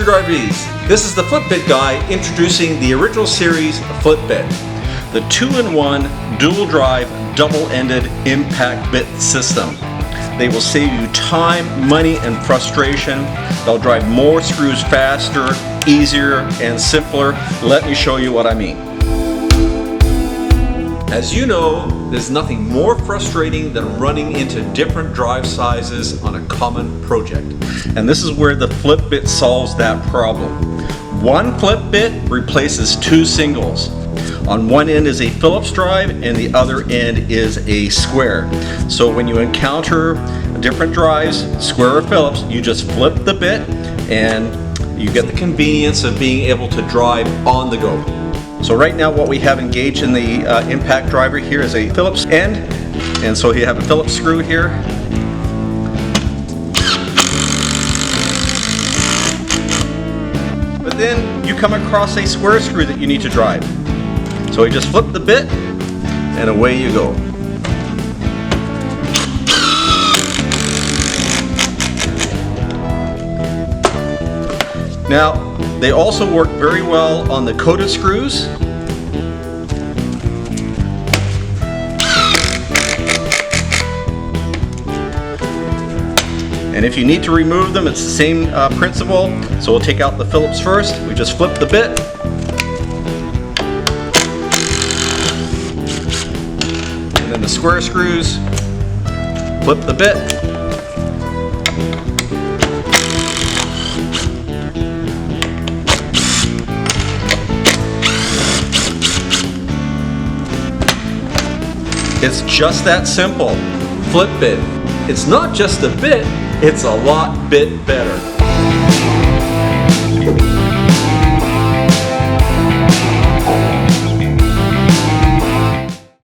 screwdriver-ies. This is the PHLiPBiT guy introducing the original series PHLiPBiT, the 2-in-1 dual drive double-ended impact bit system. They will save you time, money, and frustration. They'll drive more screws faster, easier, and simpler. Let me show you what I mean. As you know, there's nothing more frustrating than running into different drive sizes on a common project. And this is where the PHLiPBiT solves that problem. One PHLiPBiT replaces two singles. On one end is a Phillips drive and the other end is a square. So when you encounter different drives, square or Phillips, you just flip the bit and you get the convenience of being able to drive on the go. So right now what we have engaged in the impact driver here is a Phillips end, and so you have a Phillips screw here. But then you come across a square screw that you need to drive. So you just flip the bit and away you go. Now, they also work very well on the coated screws. And if you need to remove them, it's the same principle. So we'll take out the Phillips first. We just flip the bit. And then the square screws, flip the bit. It's just that simple. PHLiPBiT. It's not just a bit, it's a lot bit better.